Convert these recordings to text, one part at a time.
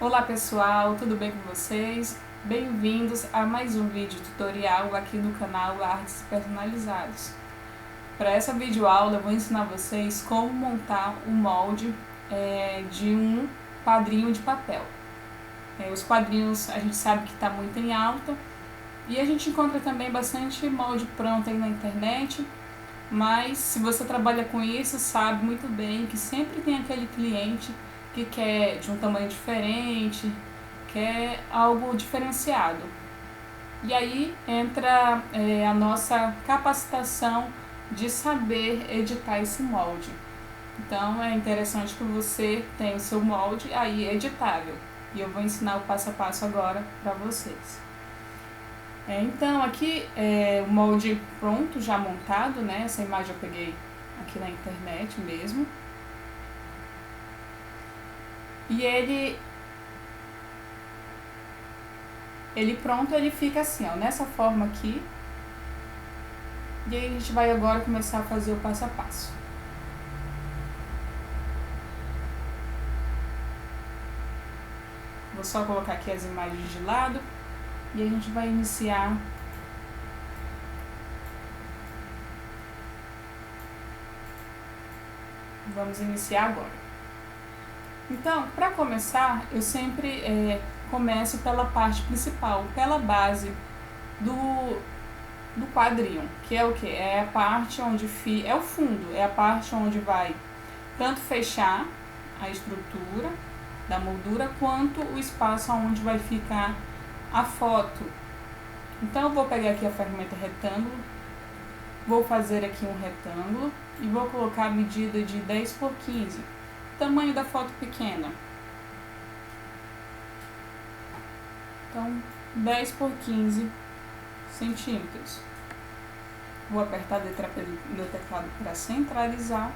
Olá pessoal, tudo bem com vocês? Bem-vindos a mais um vídeo tutorial aqui no canal Artes Personalizados. Para essa videoaula eu vou ensinar vocês como montar o molde de um quadrinho de papel. Os quadrinhos a gente sabe que está muito em alta e a gente encontra também bastante molde pronto aí na internet, mas se você trabalha com isso sabe muito bem que sempre tem aquele cliente que quer de um tamanho diferente, quer algo diferenciado. E aí entra a nossa capacitação de saber editar esse molde. Então é interessante que você tenha o seu molde aí editável. E eu vou ensinar o passo a passo agora para vocês. Então aqui é o molde pronto, já montado, né? Essa imagem eu peguei aqui na internet mesmo. E ele pronto, ele fica assim, ó, nessa forma aqui. E aí a gente vai agora começar a fazer o passo a passo. Vou só colocar aqui as imagens de lado e a gente vai iniciar Vamos iniciar agora. Então, para começar, eu sempre começo pela parte principal, pela base do quadrinho, que é o que? É a parte onde é o fundo, é a parte onde vai tanto fechar a estrutura da moldura, quanto o espaço onde vai ficar a foto. Então eu vou pegar aqui a ferramenta retângulo, vou fazer aqui um retângulo e vou colocar a medida de 10 por 15, tamanho da foto pequena. Então 10 por 15 centímetros. Vou apertar a letra no meu teclado para centralizar.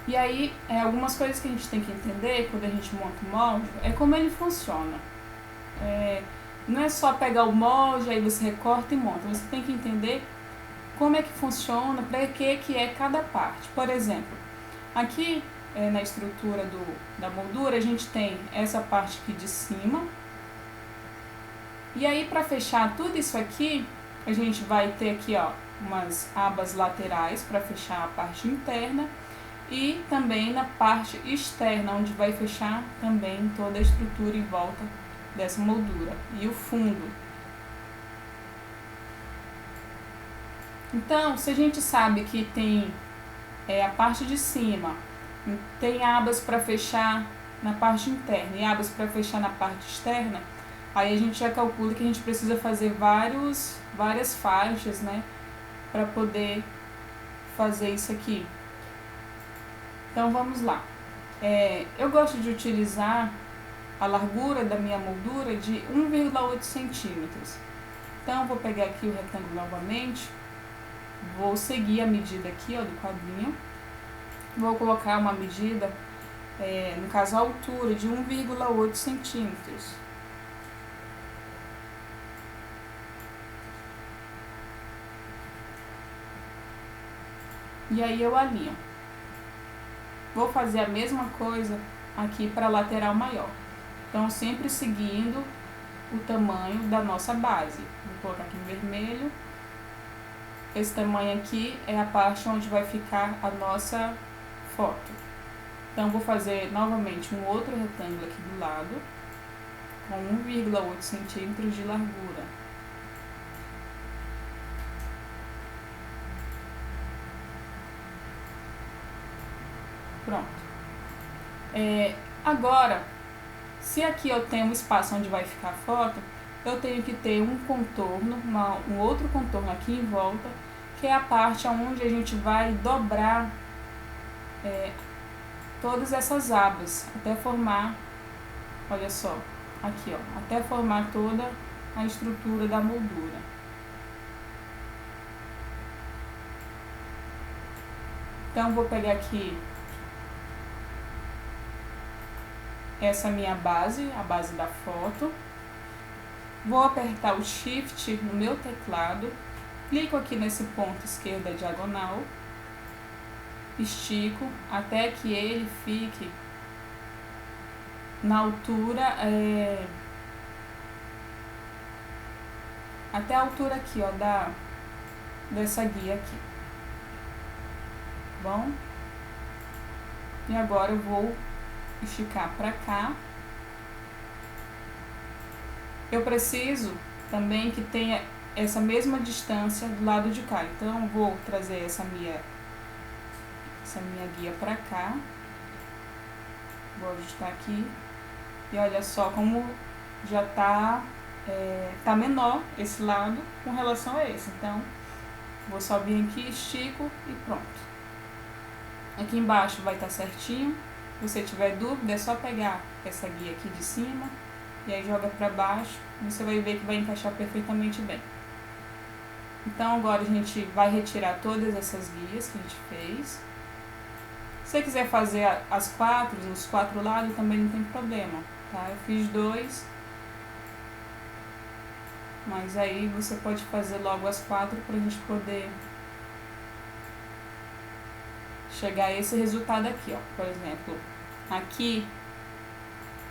E aí, algumas coisas que a gente tem que entender quando a gente monta o molde é como ele funciona. Não é só pegar o molde, aí você recorta e monta. Você tem que entender como é que funciona, para que é cada parte. Por exemplo, aqui na estrutura da moldura, a gente tem essa parte aqui de cima. E aí, para fechar tudo isso aqui, a gente vai ter aqui, ó, umas abas laterais para fechar a parte interna e também na parte externa, onde vai fechar também toda a estrutura em volta dessa moldura e o fundo. Então, se a gente sabe que tem a parte de cima, tem abas para fechar na parte interna e abas para fechar na parte externa, aí a gente já calcula que a gente precisa fazer várias faixas, né, para poder fazer isso aqui. Então vamos lá. Eu gosto de utilizar a largura da minha moldura de 1,8 centímetros. Então eu vou pegar aqui o retângulo novamente, vou seguir a medida aqui, ó, do quadrinho, vou colocar uma medida, no caso a altura, de 1,8 centímetros. E aí eu alinho. Vou fazer a mesma coisa aqui para a lateral maior. Então, sempre seguindo o tamanho da nossa base. Vou colocar aqui em vermelho. Esse tamanho aqui é a parte onde vai ficar a nossa foto. Então, vou fazer novamente um outro retângulo aqui do lado, com 1,8 centímetros de largura. Pronto. Agora, se aqui eu tenho um espaço onde vai ficar a foto, eu tenho que ter um contorno, um outro contorno aqui em volta, que é a parte onde a gente vai dobrar todas essas abas, até formar, olha só, aqui ó, até formar toda a estrutura da moldura. Então vou pegar aqui essa minha base, a base da foto. Vou apertar o Shift no meu teclado, clico aqui nesse ponto esquerdo da diagonal, estico até que ele fique na altura, até a altura aqui, ó, dessa guia aqui. Bom? E agora eu vou esticar pra cá. Eu preciso também que tenha essa mesma distância do lado de cá. Então eu vou trazer essa minha guia pra cá. Vou ajustar aqui. E olha só como já tá menor esse lado com relação a esse. Então vou só vir aqui, estico e pronto. Aqui embaixo vai estar certinho. Se você tiver dúvida, é só pegar essa guia aqui de cima e aí joga para baixo. Você vai ver que vai encaixar perfeitamente bem. Então agora a gente vai retirar todas essas guias que a gente fez. Se você quiser fazer as quatro, os 4 lados, também não tem problema, tá? Eu fiz 2, mas aí você pode fazer logo as 4 para a gente poder chegar a esse resultado aqui, ó. Por exemplo, aqui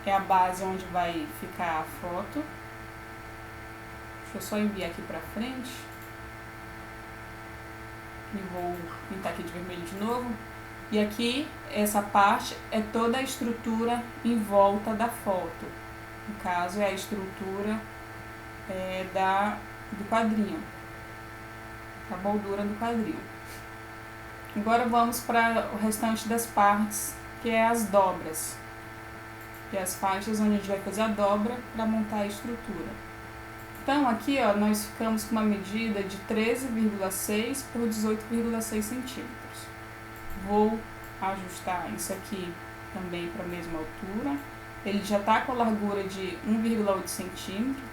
é a base onde vai ficar a foto. Deixa eu só enviar aqui pra frente. E vou pintar aqui de vermelho de novo. E aqui, essa parte é toda a estrutura em volta da foto. No caso, é a estrutura do quadrinho. A moldura do quadrinho. Agora vamos para o restante das partes, que é as dobras. Que é as faixas onde a gente vai fazer a dobra para montar a estrutura. Então aqui, ó, nós ficamos com uma medida de 13,6 por 18,6 centímetros. Vou ajustar isso aqui também para a mesma altura. Ele já está com a largura de 1,8 centímetro.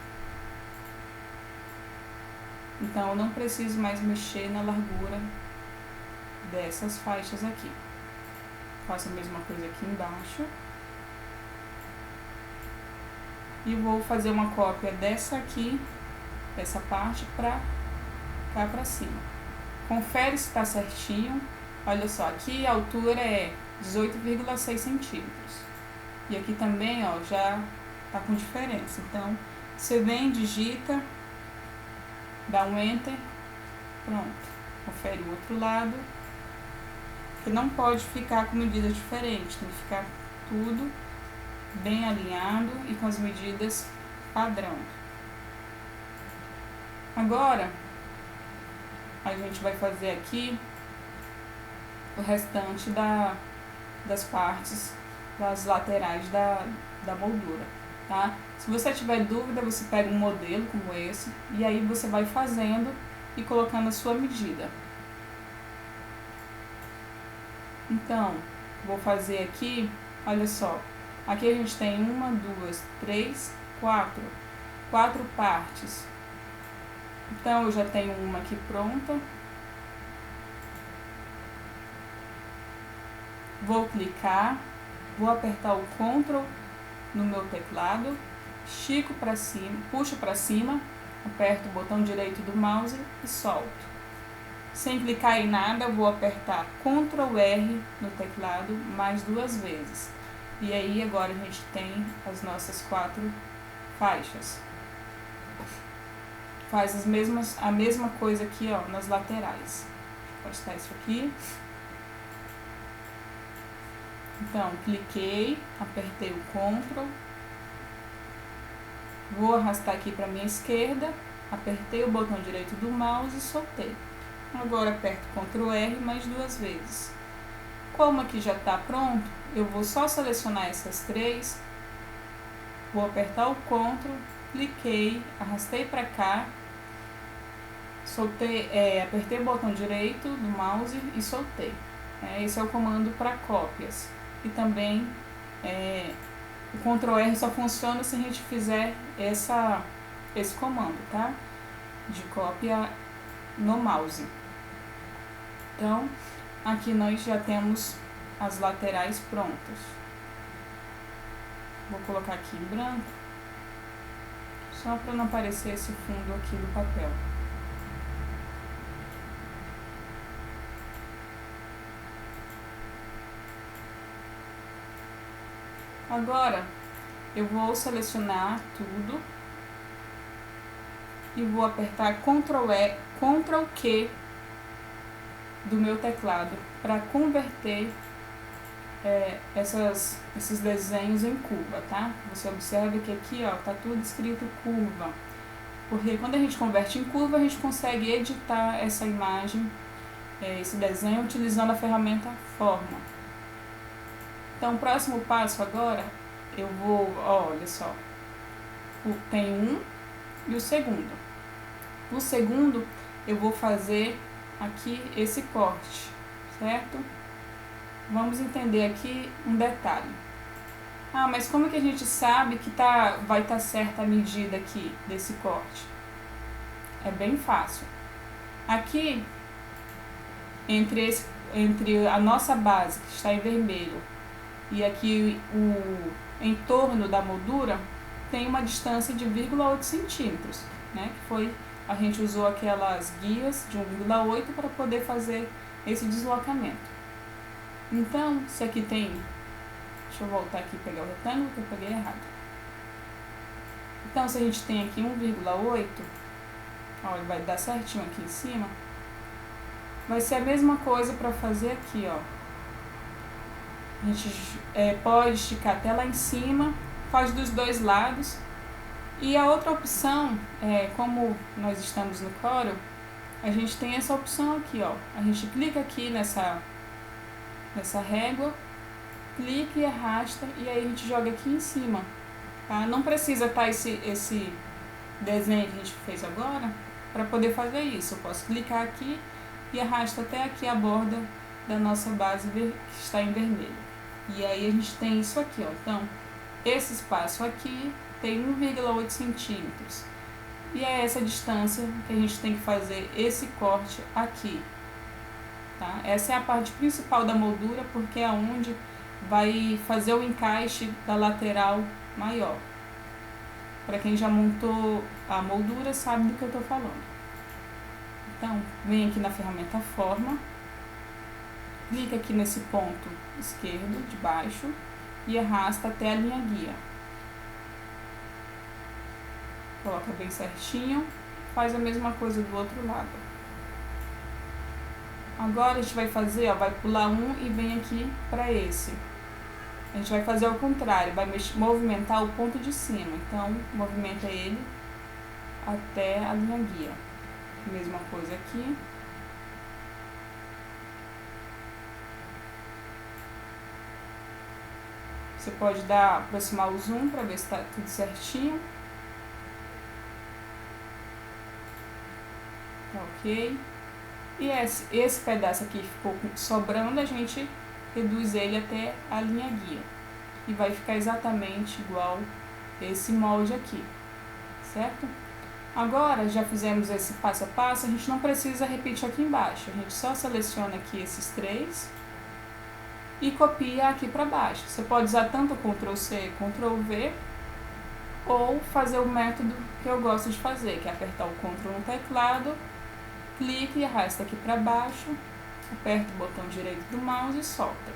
Então eu não preciso mais mexer na largura dessas faixas aqui. Faço a mesma coisa aqui embaixo. E vou fazer uma cópia dessa aqui, essa parte, pra cá pra cima. Confere se tá certinho. Olha só, aqui a altura é 18,6 centímetros. E aqui também, ó, já tá com diferença. Então, você vem, digita, dá um Enter, pronto. Confere o outro lado. Porque não pode ficar com medidas diferentes, tem que ficar tudo bem alinhado e com as medidas padrão. Agora, a gente vai fazer aqui o restante das partes, das laterais da moldura, tá? Se você tiver dúvida, você pega um modelo como esse e aí você vai fazendo e colocando a sua medida. Então, vou fazer aqui, olha só, aqui a gente tem 1, 2, 3, 4 partes. Então, eu já tenho uma aqui pronta. Vou clicar, vou apertar o Ctrl no meu teclado, estico para cima, puxo para cima, aperto o botão direito do mouse e solto. Sem clicar em nada, vou apertar Ctrl R no teclado mais 2 vezes. E aí agora a gente tem as nossas 4 faixas. Faz a mesma coisa aqui, ó, nas laterais. Vou postar isso aqui. Então, cliquei, apertei o Ctrl. Vou arrastar aqui para minha esquerda, apertei o botão direito do mouse e soltei. Agora aperto Ctrl R mais 2 vezes. Como aqui já está pronto, eu vou só selecionar essas 3. Vou apertar o Ctrl, cliquei, arrastei para cá, soltei, apertei o botão direito do mouse e soltei. Esse é o comando para cópias. E também o Ctrl R só funciona se a gente fizer esse comando, tá? De cópia no mouse. Então, aqui nós já temos as laterais prontas. Vou colocar aqui em branco, só para não aparecer esse fundo aqui do papel. Agora, eu vou selecionar tudo e vou apertar Ctrl Q do meu teclado para converter esses desenhos em curva, tá? Você observa que aqui, ó, tá tudo escrito curva, porque quando a gente converte em curva, a gente consegue editar essa imagem, esse desenho, utilizando a ferramenta Forma. Então, o próximo passo agora, eu vou, ó, olha só, tem um e o segundo. O segundo, eu vou fazer aqui esse corte, certo? Vamos entender aqui um detalhe. Ah, mas como que a gente sabe que vai estar certa a medida aqui desse corte? É bem fácil. Aqui, entre a nossa base, que está em vermelho, e aqui o entorno da moldura, tem uma distância de 0,8 centímetros, né? A gente usou aquelas guias de 1,8 para poder fazer esse deslocamento. Então, se aqui tem... Deixa eu voltar aqui e pegar o retângulo, que eu peguei errado. Então, se a gente tem aqui 1,8, ó, ele vai dar certinho aqui em cima. Vai ser a mesma coisa para fazer aqui, ó. A gente pode esticar até lá em cima, faz dos dois lados. E a outra opção, como nós estamos no Corel, a gente tem essa opção aqui, ó. A gente clica aqui nessa régua, clica e arrasta, e aí a gente joga aqui em cima, tá? Não precisa estar esse desenho que a gente fez agora para poder fazer isso. Eu posso clicar aqui e arrasta até aqui a borda da nossa base que está em vermelho. E aí a gente tem isso aqui, ó. Então, esse espaço aqui tem 1,8 centímetros. E é essa distância que a gente tem que fazer esse corte aqui. Tá? Essa é a parte principal da moldura, porque é onde vai fazer o encaixe da lateral maior. Para quem já montou a moldura sabe do que eu estou falando. Então, vem aqui na ferramenta Forma, clica aqui nesse ponto esquerdo de baixo e arrasta até a linha guia. Coloca bem certinho, faz a mesma coisa do outro lado. Agora a gente vai fazer, ó, vai pular um e vem aqui para esse. A gente vai fazer ao contrário, vai movimentar o ponto de cima. Então, movimenta ele até a linha guia. Mesma coisa aqui. Você pode aproximar o zoom para ver se está tudo certinho. Tá ok. E esse pedaço aqui ficou sobrando, a gente reduz ele até a linha guia. E vai ficar exatamente igual esse molde aqui, certo? Agora, já fizemos esse passo a passo, a gente não precisa repetir aqui embaixo. A gente só seleciona aqui esses três e copia aqui para baixo. Você pode usar tanto Ctrl+C, Ctrl+V, ou fazer o método que eu gosto de fazer, que é apertar o Ctrl no teclado, clica e arrasta aqui para baixo, aperta o botão direito do mouse e solta.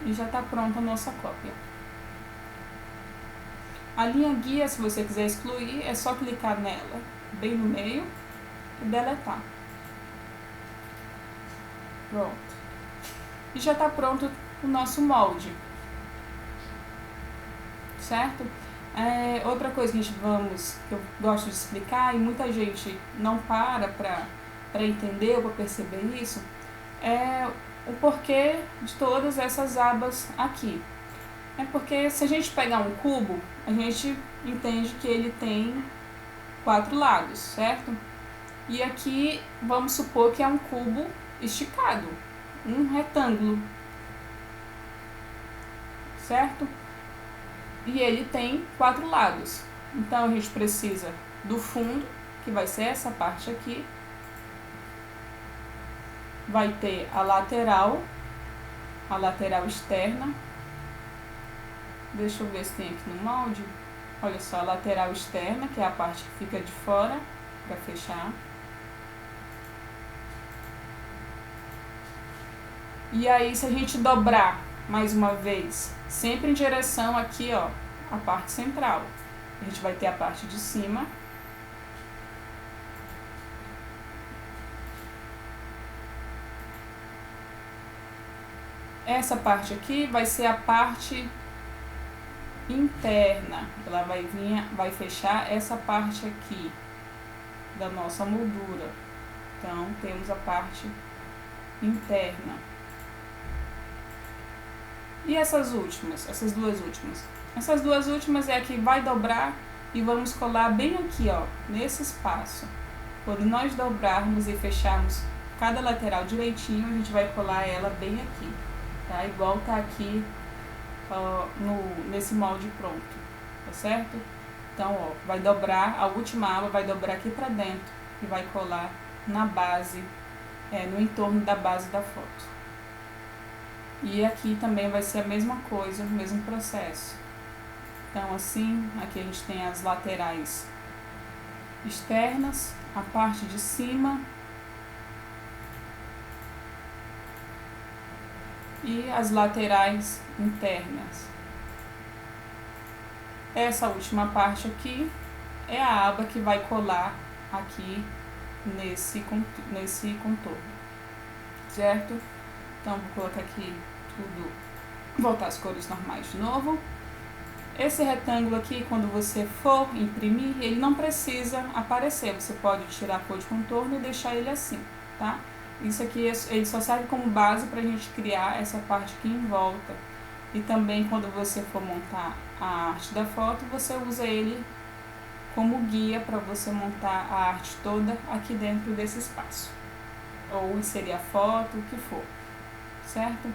E já está pronta a nossa cópia. A linha guia, se você quiser excluir, é só clicar nela, bem no meio, e deletar. Pronto. E já está pronto o nosso molde. Certo? Outra coisa que eu gosto de explicar, e muita gente não para entender ou para perceber isso, é o porquê de todas essas abas aqui. É porque se a gente pegar um cubo, a gente entende que ele tem 4 lados, certo? E aqui vamos supor que é um cubo esticado, um retângulo, certo? E ele tem 4 lados. Então a gente precisa do fundo, que vai ser essa parte aqui. Vai ter a lateral externa. Deixa eu ver se tem aqui no molde. Olha só, a lateral externa, que é a parte que fica de fora, para fechar. E aí, se a gente dobrar mais uma vez, sempre em direção aqui, ó, a parte central. A gente vai ter a parte de cima. Essa parte aqui vai ser a parte interna. Ela vai fechar essa parte aqui da nossa moldura. Então, temos a parte interna. E essas últimas, essas duas últimas? Essas duas últimas é a que vai dobrar e vamos colar bem aqui, ó, nesse espaço. Quando nós dobrarmos e fecharmos cada lateral direitinho, a gente vai colar ela bem aqui, tá? Igual tá aqui, ó, nesse molde pronto, tá certo? Então, ó, vai dobrar, a última aba vai dobrar aqui pra dentro e vai colar na base, no entorno da base da foto. E aqui também vai ser a mesma coisa, o mesmo processo. Então assim, aqui a gente tem as laterais externas, a parte de cima e as laterais internas. Essa última parte aqui é a aba que vai colar aqui nesse contorno, certo? Então vou colocar aqui tudo, voltar as cores normais de novo. Esse retângulo aqui, quando você for imprimir, ele não precisa aparecer, você pode tirar a cor de contorno e deixar ele assim, tá? Isso aqui, ele só serve como base para a gente criar essa parte aqui em volta. E também quando você for montar a arte da foto, você usa ele como guia para você montar a arte toda aqui dentro desse espaço. Ou inserir a foto, o que for, certo?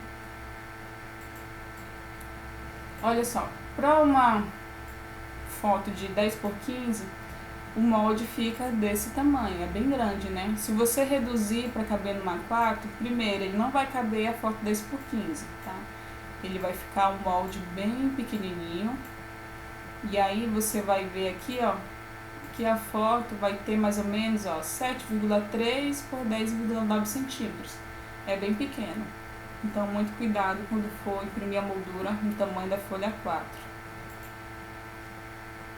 Olha só, para uma foto de 10 por 15, o molde fica desse tamanho, é bem grande, né? Se você reduzir para caber numa 4, primeiro, ele não vai caber a foto 10 por 15, tá? Ele vai ficar um molde bem pequenininho. E aí você vai ver aqui, ó, que a foto vai ter mais ou menos, ó, 7,3 por 10,9 centímetros. É bem pequeno. Então, muito cuidado quando for imprimir a moldura no tamanho da folha 4.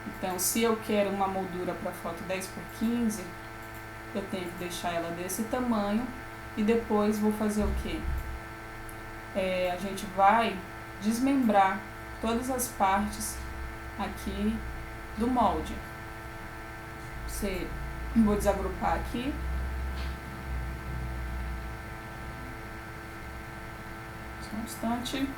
Então, se eu quero uma moldura para foto 10 por 15, eu tenho que deixar ela desse tamanho. E depois vou fazer o quê? A gente vai desmembrar todas as partes aqui do molde. Vou desagrupar aqui. Só um instante.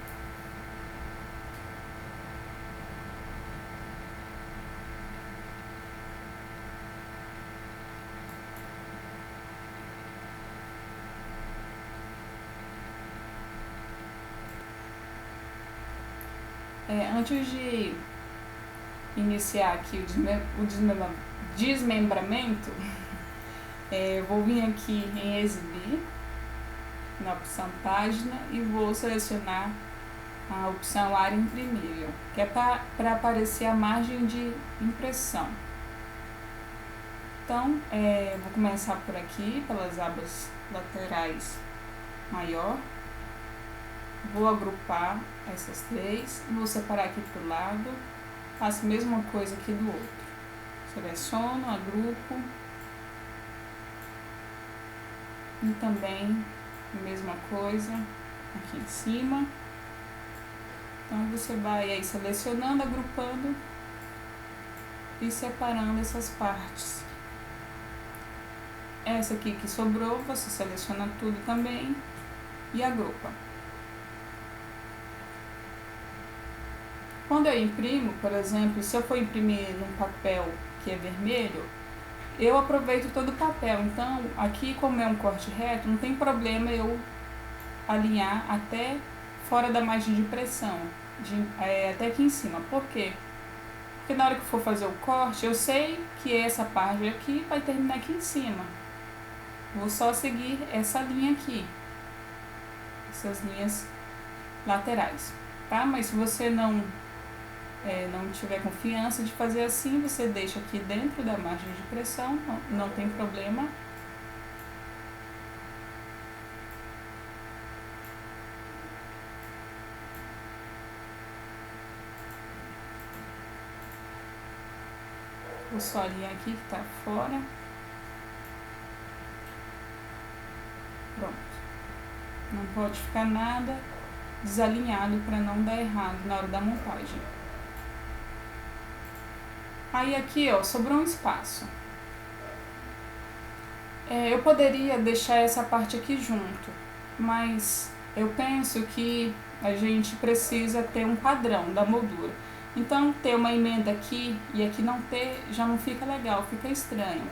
Antes de iniciar aqui o desmembramento, vou vir aqui em exibir, na opção página, e vou selecionar a opção área imprimível, que é para aparecer a margem de impressão. Então, vou começar por aqui, pelas abas laterais maior. Vou agrupar essas três, vou separar aqui para o lado, faço a mesma coisa aqui do outro. Seleciono, agrupo e também a mesma coisa aqui em cima. Então você vai aí selecionando, agrupando e separando essas partes. Essa aqui que sobrou, você seleciona tudo também e agrupa. Quando eu imprimo, por exemplo, se eu for imprimir num papel que é vermelho, eu aproveito todo o papel. Então, aqui como é um corte reto, não tem problema eu alinhar até fora da margem de impressão, até aqui em cima. Por quê? Porque na hora que for fazer o corte, eu sei que essa parte aqui vai terminar aqui em cima. Vou só seguir essa linha aqui, essas linhas laterais, tá? Mas se você não tiver confiança de fazer assim, você deixa aqui dentro da margem de pressão, não tem problema. Vou só alinhar aqui que tá fora. Pronto. Não pode ficar nada desalinhado para não dar errado na hora da montagem. Aí aqui, ó, sobrou um espaço. Eu poderia deixar essa parte aqui junto, mas eu penso que a gente precisa ter um padrão da moldura. Então, ter uma emenda aqui e aqui não ter, já não fica legal, fica estranho.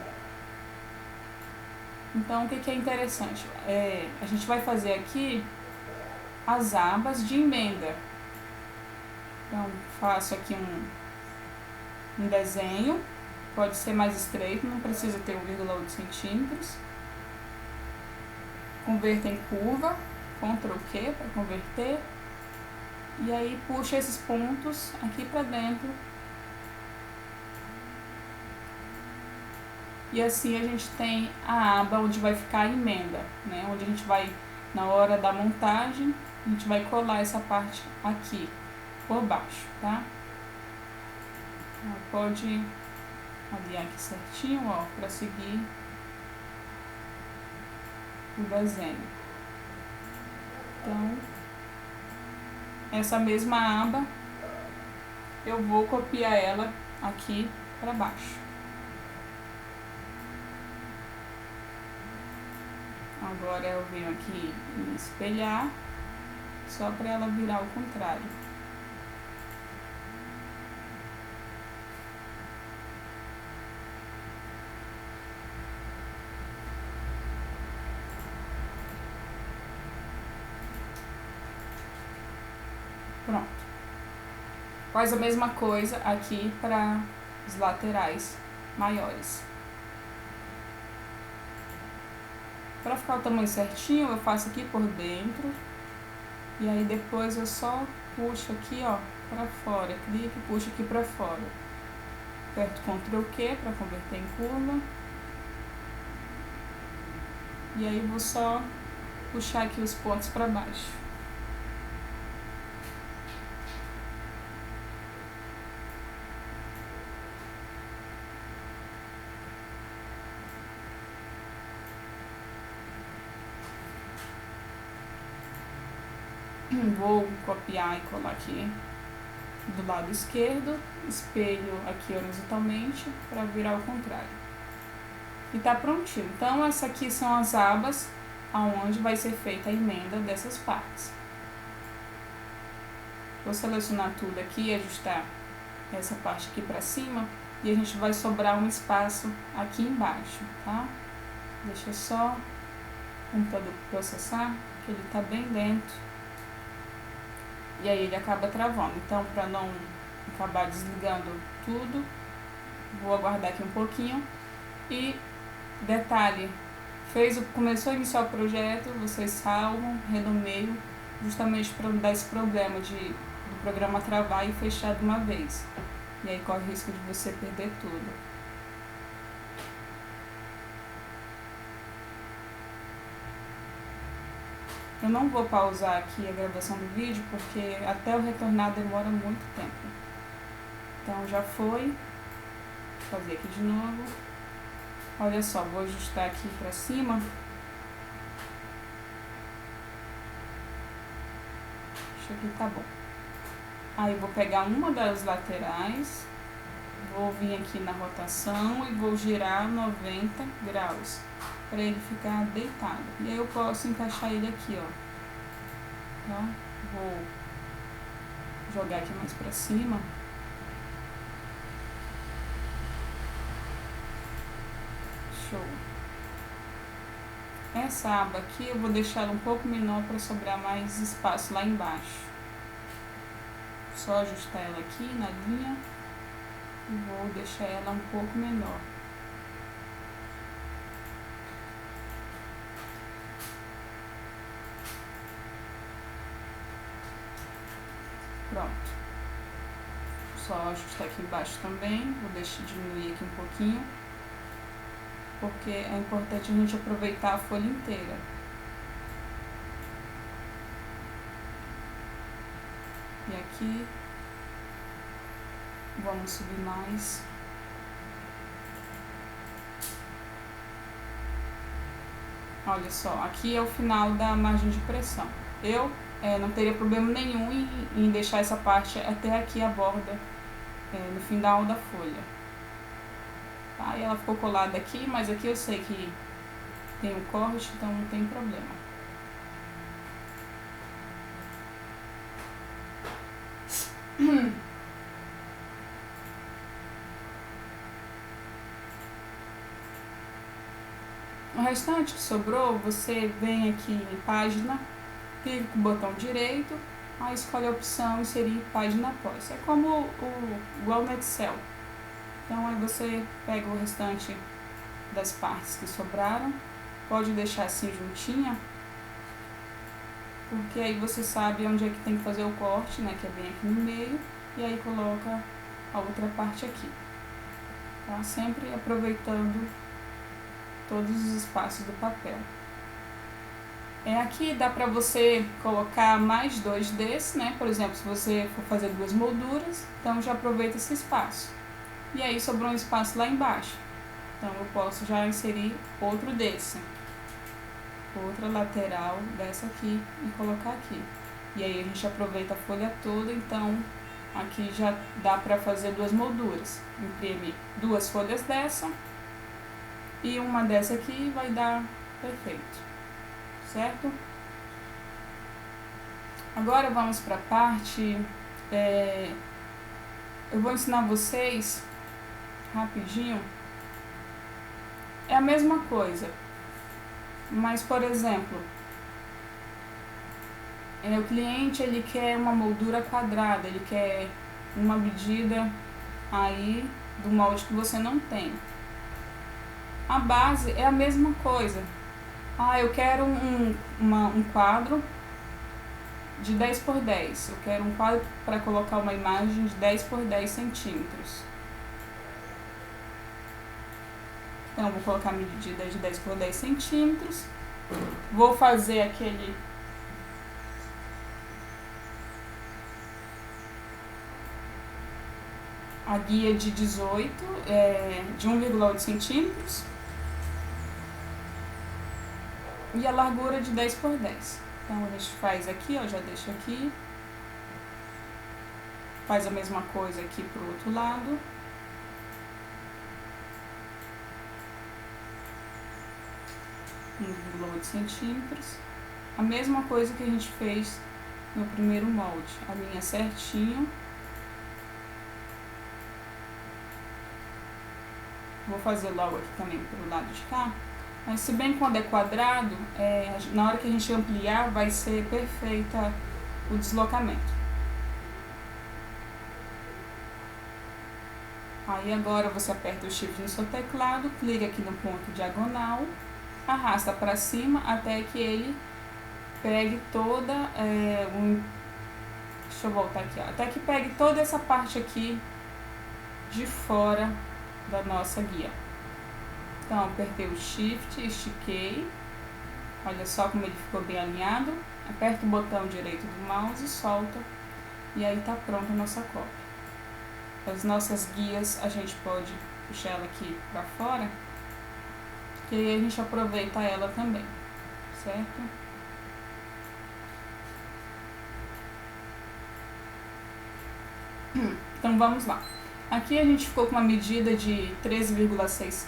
Então, o que é interessante? A gente vai fazer aqui as abas de emenda. Então, faço aqui um desenho, pode ser mais estreito, não precisa ter 1,8 centímetros. Converto em curva, Ctrl Q para converter. E aí puxa esses pontos aqui para dentro. E assim a gente tem a aba onde vai ficar a emenda, né? Onde a gente vai, na hora da montagem, a gente vai colar essa parte aqui por baixo, tá? Pode alinhar aqui certinho, ó, para seguir o desenho. Então, essa mesma aba, eu vou copiar ela aqui para baixo. Agora eu venho aqui em espelhar, só para ela virar ao contrário. Pronto. Faz a mesma coisa aqui para os laterais maiores. Para ficar o tamanho certinho, eu faço aqui por dentro. E aí depois eu só puxo aqui, ó, para fora. Clique e puxo aqui para fora. Aperto Ctrl Q para converter em curva. E aí vou só puxar aqui os pontos para baixo. Vou copiar e colar aqui do lado esquerdo, espelho aqui horizontalmente para virar ao contrário. E tá prontinho. Então, essa aqui são as abas aonde vai ser feita a emenda dessas partes. Vou selecionar tudo aqui e ajustar essa parte aqui para cima e a gente vai sobrar um espaço aqui embaixo, tá? Deixa só o computador processar, que ele tá bem dentro. E aí ele acaba travando. Então, para não acabar desligando tudo, vou aguardar aqui um pouquinho. E detalhe, começou a iniciar o projeto, vocês salvam, renomeiam, justamente para não dar esse problema do programa travar e fechar de uma vez. E aí corre o risco de você perder tudo. Eu não vou pausar aqui a gravação do vídeo, porque até eu retornar demora muito tempo. Então já foi. Vou fazer aqui de novo. Olha só, vou ajustar aqui pra cima. Acho que tá bom. Aí vou pegar uma das laterais, vou vir aqui na rotação e vou girar 90 graus. Para ele ficar deitado. E aí eu posso encaixar ele aqui, ó. Tá? Vou jogar aqui mais pra cima. Show. Essa aba aqui eu vou deixar ela um pouco menor para sobrar mais espaço lá embaixo. Só ajustar ela aqui na linha e vou deixar ela um pouco menor. Pronto. Só ajustar aqui embaixo também. Vou deixar diminuir aqui um pouquinho, porque é importante a gente aproveitar a folha inteira. E aqui vamos subir mais. Olha só, aqui é o final da margem de pressão. Eu não teria problema nenhum em deixar essa parte até aqui a borda, no final da folha. Tá? E ela ficou colada aqui, mas aqui eu sei que tem um corte, então não tem problema. O restante que sobrou, você vem aqui em página, clica com o botão direito, aí escolhe a opção inserir página após. É como igual no Excel. Então aí você pega o restante das partes que sobraram, pode deixar assim juntinha, porque aí você sabe onde é que tem que fazer o corte, né, que é bem aqui no meio, e aí coloca a outra parte aqui, tá? Sempre aproveitando todos os espaços do papel. Aqui dá pra você colocar mais 2 desses, né? Por exemplo, se você for fazer 2 molduras, então já aproveita esse espaço. E aí sobrou um espaço lá embaixo. Então eu posso já inserir outro desse. Outra lateral dessa aqui e colocar aqui. E aí a gente aproveita a folha toda, então aqui já dá pra fazer 2 molduras. Imprime 2 folhas dessa e uma dessa aqui vai dar perfeito, certo? Agora vamos para a parte, eu vou ensinar vocês rapidinho, é a mesma coisa, mas por exemplo, o cliente ele quer uma moldura quadrada, ele quer uma medida aí do molde que você não tem. A base é a mesma coisa. Eu quero um quadro de 10 por 10. Eu quero um quadro para colocar uma imagem de 10 por 10 centímetros. Então, eu vou colocar a medida de 10 por 10 centímetros. Vou fazer a guia de 18, de 1,8 centímetros. E a largura de 10 por 10. Então a gente faz aqui, ó, já deixa aqui. Faz a mesma coisa aqui pro outro lado. Um 1,8 centímetros. A mesma coisa que a gente fez no primeiro molde. A linha certinho. Vou fazer logo aqui também pro lado de cá. Mas se bem quando é quadrado, na hora que a gente ampliar vai ser perfeita o deslocamento. Aí agora você aperta o shift no seu teclado, clica aqui no ponto diagonal, arrasta para cima até que ele pegue toda, deixa eu voltar aqui, ó, até que pegue toda essa parte aqui de fora da nossa guia. Então, apertei o shift, estiquei, olha só como ele ficou bem alinhado, aperta o botão direito do mouse e solta, e aí tá pronta a nossa cópia. As nossas guias, a gente pode puxar ela aqui pra fora, que aí a gente aproveita ela também, certo? Então vamos lá. Aqui a gente ficou com uma medida de 13,6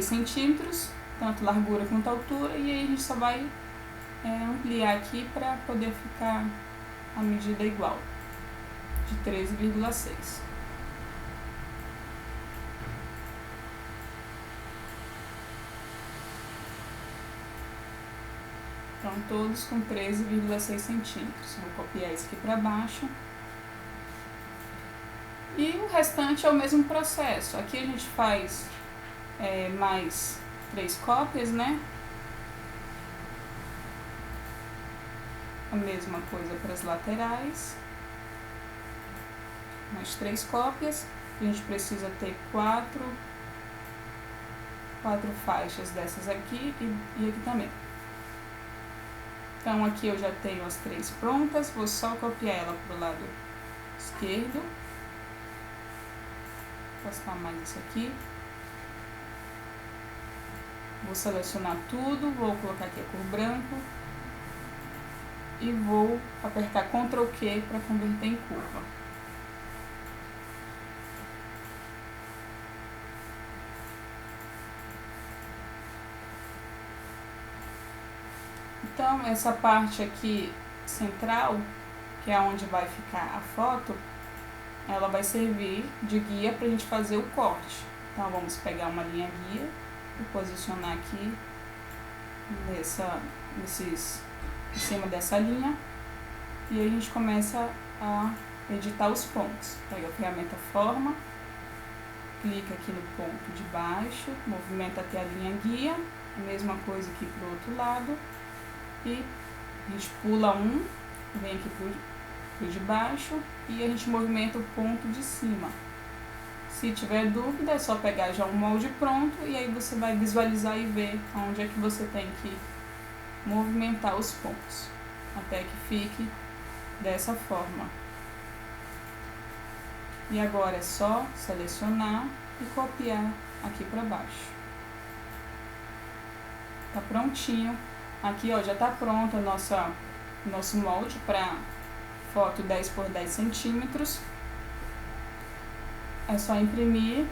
centímetros, tanto largura quanto altura, e aí a gente só vai ampliar aqui para poder ficar a medida igual, de 13,6. Então todos com 13,6 centímetros. Vou copiar isso aqui para baixo. E o restante é o mesmo processo. Aqui a gente faz mais 3 cópias, né? A mesma coisa para as laterais. Mais 3 cópias. A gente precisa ter 4 faixas dessas aqui e aqui também. Então aqui eu já tenho as 3 prontas. Vou só copiar ela para o lado esquerdo. Vou postar mais isso aqui. Vou selecionar tudo, vou colocar aqui a cor branco e vou apertar Ctrl Q para converter em curva. Então, essa parte aqui central, que é onde vai ficar a foto, ela vai servir de guia para a gente fazer o corte. Então, vamos pegar uma linha guia e posicionar aqui em cima dessa linha, e aí a gente começa a editar os pontos. Pega a ferramenta Forma, clica aqui no ponto de baixo, movimenta até a linha guia, a mesma coisa aqui para o outro lado, e a gente pula um, vem aqui pro de baixo e a gente movimenta o ponto de cima. Se tiver dúvida, é só pegar já um molde pronto e aí você vai visualizar e ver onde é que você tem que movimentar os pontos, até que fique dessa forma. E agora é só selecionar e copiar aqui para baixo. Tá prontinho. Aqui, ó, já tá pronto o nosso molde para foto 10 por 10 centímetros. É só imprimir,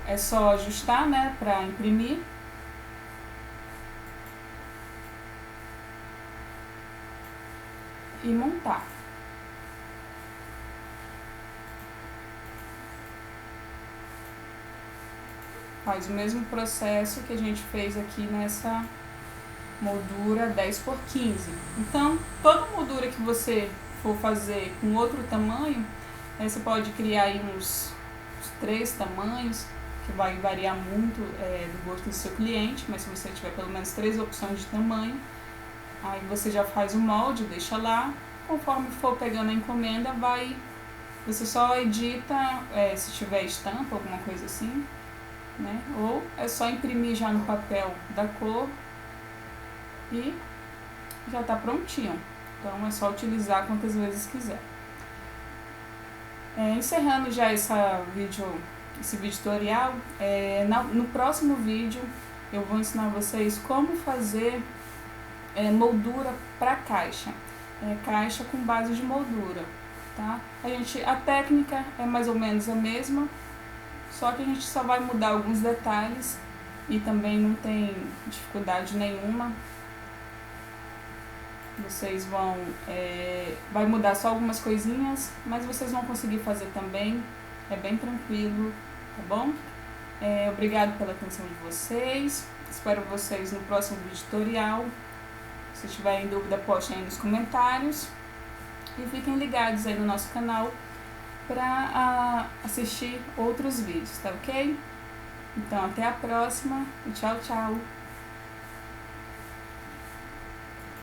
é só ajustar, né, para imprimir. E montar. Faz o mesmo processo que a gente fez aqui nessa moldura 10 por 15. Então, toda moldura que você for fazer com outro tamanho, você pode criar aí uns 3 tamanhos, que vai variar muito do gosto do seu cliente, mas se você tiver pelo menos 3 opções de tamanho, aí você já faz o molde, deixa lá, conforme for pegando a encomenda, você só edita, se tiver estampa, alguma coisa assim, né? Ou é só imprimir já no papel da cor e já está prontinho. Então é só utilizar quantas vezes quiser. Encerrando já esse vídeo tutorial, no próximo vídeo eu vou ensinar vocês como fazer moldura para caixa, caixa com base de moldura, tá? A técnica é mais ou menos a mesma, só que a gente só vai mudar alguns detalhes e também não tem dificuldade nenhuma. Vocês vai mudar só algumas coisinhas, mas vocês vão conseguir fazer também, é bem tranquilo, tá bom? Obrigado pela atenção de vocês, espero vocês no próximo vídeo tutorial. Se tiverem dúvida, postem aí nos comentários e fiquem ligados aí no nosso canal para assistir outros vídeos, tá ok? Então até a próxima e tchau, tchau!